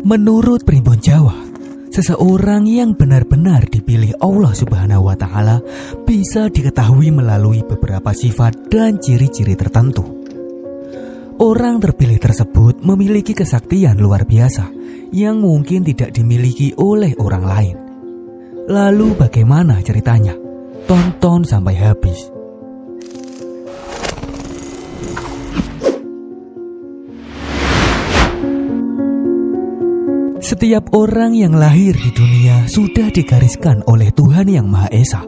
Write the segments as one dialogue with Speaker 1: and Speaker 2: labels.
Speaker 1: Menurut Primbon Jawa, seseorang yang benar-benar dipilih Allah Subhanahu wa Ta'ala bisa diketahui melalui beberapa sifat dan ciri-ciri tertentu. Orang terpilih tersebut memiliki kesaktian luar biasa yang mungkin tidak dimiliki oleh orang lain. Lalu bagaimana ceritanya? Tonton sampai habis. Setiap orang yang lahir di dunia sudah digariskan oleh Tuhan Yang Maha Esa.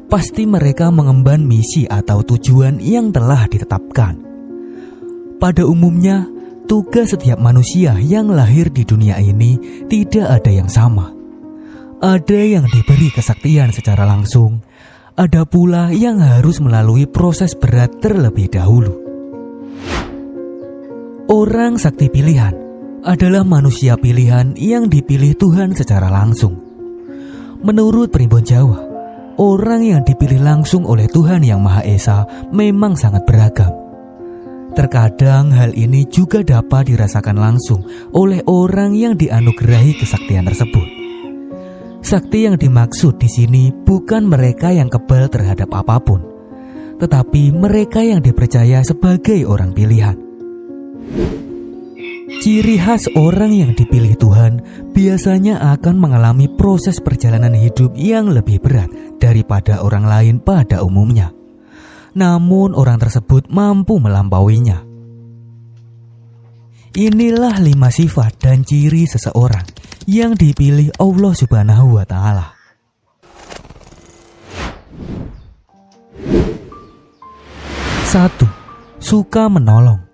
Speaker 1: Pasti mereka mengemban misi atau tujuan yang telah ditetapkan. Pada umumnya, tugas setiap manusia yang lahir di dunia ini tidak ada yang sama. Ada yang diberi kesaktian secara langsung, ada pula yang harus melalui proses berat terlebih dahulu. Orang sakti pilihan adalah manusia pilihan yang dipilih Tuhan secara langsung. Menurut Primbon Jawa, orang yang dipilih langsung oleh Tuhan Yang Maha Esa memang sangat beragam. Terkadang hal ini juga dapat dirasakan langsung oleh orang yang dianugerahi kesaktian tersebut. Sakti yang dimaksud di sini bukan mereka yang kebal terhadap apapun, tetapi mereka yang dipercaya sebagai orang pilihan. Ciri khas orang yang dipilih Tuhan biasanya akan mengalami proses perjalanan hidup yang lebih berat daripada orang lain pada umumnya. Namun orang tersebut mampu melampauinya. Inilah 5 sifat dan ciri seseorang yang dipilih Allah Subhanahu wa Ta'ala. 1. Suka menolong.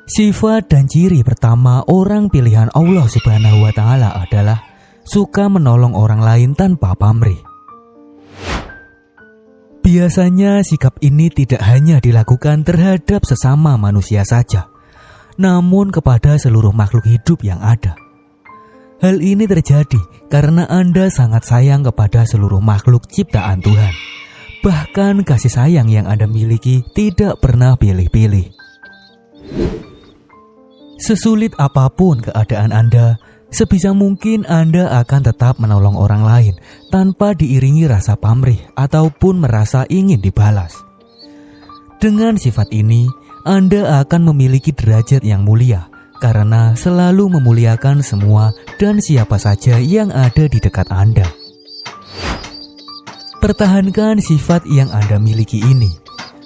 Speaker 1: Sifat dan ciri pertama orang pilihan Allah Subhanahu wa Ta'ala adalah suka menolong orang lain tanpa pamrih. Biasanya sikap ini tidak hanya dilakukan terhadap sesama manusia saja, namun kepada seluruh makhluk hidup yang ada. Hal ini terjadi karena Anda sangat sayang kepada seluruh makhluk ciptaan Tuhan. Bahkan kasih sayang yang Anda miliki tidak pernah pilih-pilih. Sesulit apapun keadaan Anda, sebisa mungkin Anda akan tetap menolong orang lain tanpa diiringi rasa pamrih ataupun merasa ingin dibalas. Dengan sifat ini, Anda akan memiliki derajat yang mulia karena selalu memuliakan semua dan siapa saja yang ada di dekat Anda. Pertahankan sifat yang Anda miliki ini.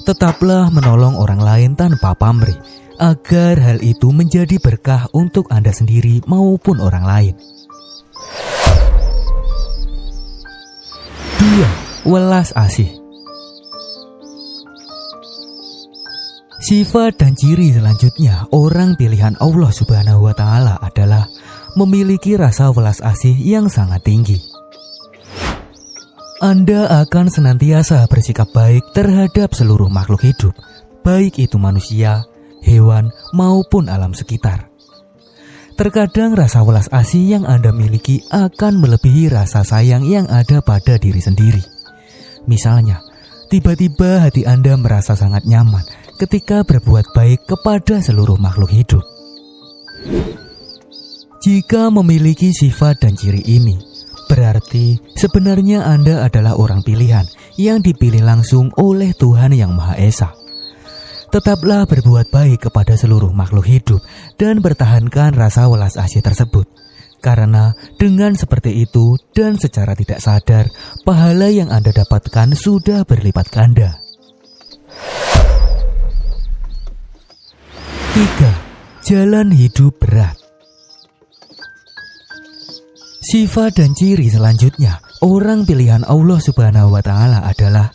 Speaker 1: Tetaplah menolong orang lain tanpa pamrih, agar hal itu menjadi berkah untuk Anda sendiri maupun orang lain. 2. Welas asih. Sifat dan ciri selanjutnya orang pilihan Allah Subhanahu wa Ta'ala adalah memiliki rasa welas asih yang sangat tinggi. Anda akan senantiasa bersikap baik terhadap seluruh makhluk hidup, baik itu manusia, hewan, maupun alam sekitar. Terkadang rasa welas asih yang Anda miliki akan melebihi rasa sayang yang ada pada diri sendiri. Misalnya, tiba-tiba hati Anda merasa sangat nyaman ketika berbuat baik kepada seluruh makhluk hidup. Jika memiliki sifat dan ciri ini, berarti sebenarnya Anda adalah orang pilihan yang dipilih langsung oleh Tuhan Yang Maha Esa. Tetaplah berbuat baik kepada seluruh makhluk hidup dan pertahankan rasa welas asih tersebut. Karena dengan seperti itu dan secara tidak sadar, pahala yang Anda dapatkan sudah berlipat ganda. 3. Jalan hidup berat. Sifat dan ciri selanjutnya orang pilihan Allah Subhanahu wa Ta'ala adalah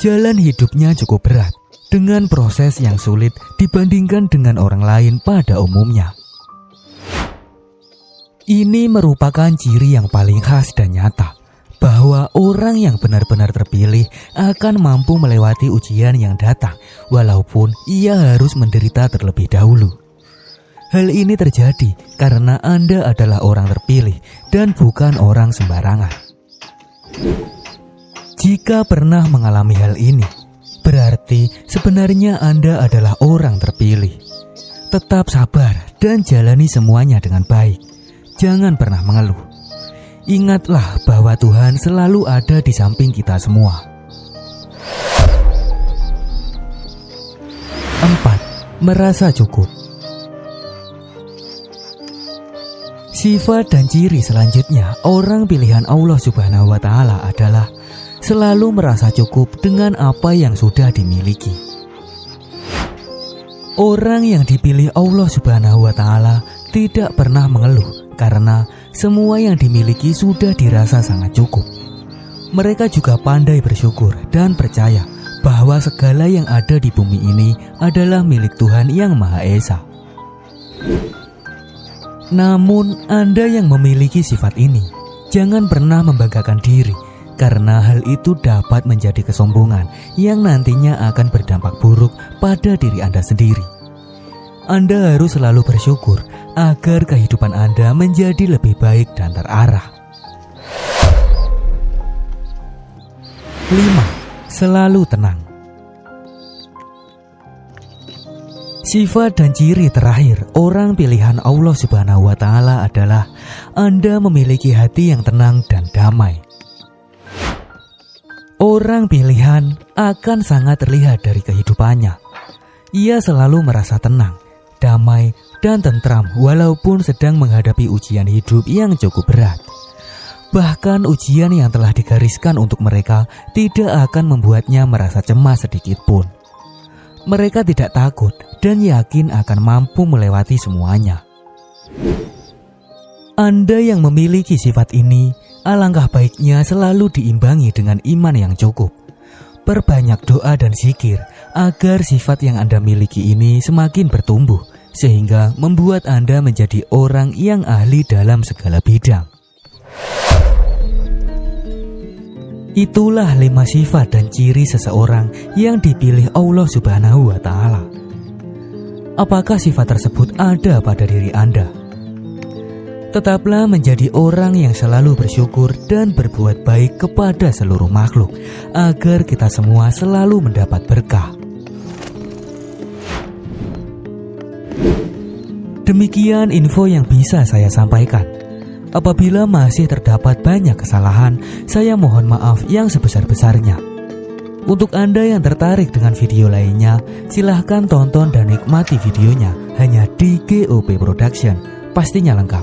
Speaker 1: jalan hidupnya cukup berat, dengan proses yang sulit dibandingkan dengan orang lain pada umumnya. Ini merupakan ciri yang paling khas dan nyata, bahwa orang yang benar-benar terpilih akan mampu melewati ujian yang datang, walaupun ia harus menderita terlebih dahulu. Hal ini terjadi karena Anda adalah orang terpilih dan bukan orang sembarangan. Jika pernah mengalami hal ini, berarti sebenarnya Anda adalah orang terpilih. Tetap sabar dan jalani semuanya dengan baik. Jangan pernah mengeluh. Ingatlah bahwa Tuhan selalu ada di samping kita semua. 4. Merasa cukup. Sifat dan ciri selanjutnya orang pilihan Allah Subhanahu wa Ta'ala adalah selalu merasa cukup dengan apa yang sudah dimiliki. Orang yang dipilih Allah Subhanahu wa Ta'ala tidak pernah mengeluh karena semua yang dimiliki sudah dirasa sangat cukup. Mereka juga pandai bersyukur dan percaya bahwa segala yang ada di bumi ini adalah milik Tuhan yang Maha Esa. Namun Anda yang memiliki sifat ini, jangan pernah membanggakan diri, karena hal itu dapat menjadi kesombongan yang nantinya akan berdampak buruk pada diri Anda sendiri. Anda harus selalu bersyukur agar kehidupan Anda menjadi lebih baik dan terarah. 5. Selalu tenang. Sifat dan ciri terakhir orang pilihan Allah Subhanahu wa Ta'ala adalah Anda memiliki hati yang tenang dan damai. Orang pilihan akan sangat terlihat dari kehidupannya. Ia selalu merasa tenang, damai, dan tentram walaupun sedang menghadapi ujian hidup yang cukup berat. Bahkan ujian yang telah digariskan untuk mereka tidak akan membuatnya merasa cemas sedikit pun. Mereka tidak takut dan yakin akan mampu melewati semuanya. Anda yang memiliki sifat ini, alangkah baiknya selalu diimbangi dengan iman yang cukup. Perbanyak doa dan zikir agar sifat yang Anda miliki ini semakin bertumbuh, sehingga membuat Anda menjadi orang yang ahli dalam segala bidang. Itulah 5 sifat dan ciri seseorang yang dipilih Allah Subhanahu wa Ta'ala. Apakah sifat tersebut ada pada diri Anda? Tetaplah menjadi orang yang selalu bersyukur dan berbuat baik kepada seluruh makhluk, agar kita semua selalu mendapat berkah. Demikian info yang bisa saya sampaikan. Apabila masih terdapat banyak kesalahan, saya mohon maaf yang sebesar-besarnya. Untuk Anda yang tertarik dengan video lainnya, silahkan tonton dan nikmati videonya hanya di GOP Production, pastinya lengkap.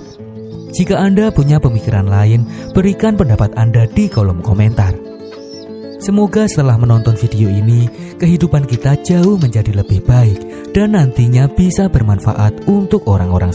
Speaker 1: Jika Anda punya pemikiran lain, berikan pendapat Anda di kolom komentar. Semoga setelah menonton video ini, kehidupan kita jauh menjadi lebih baik dan nantinya bisa bermanfaat untuk orang-orang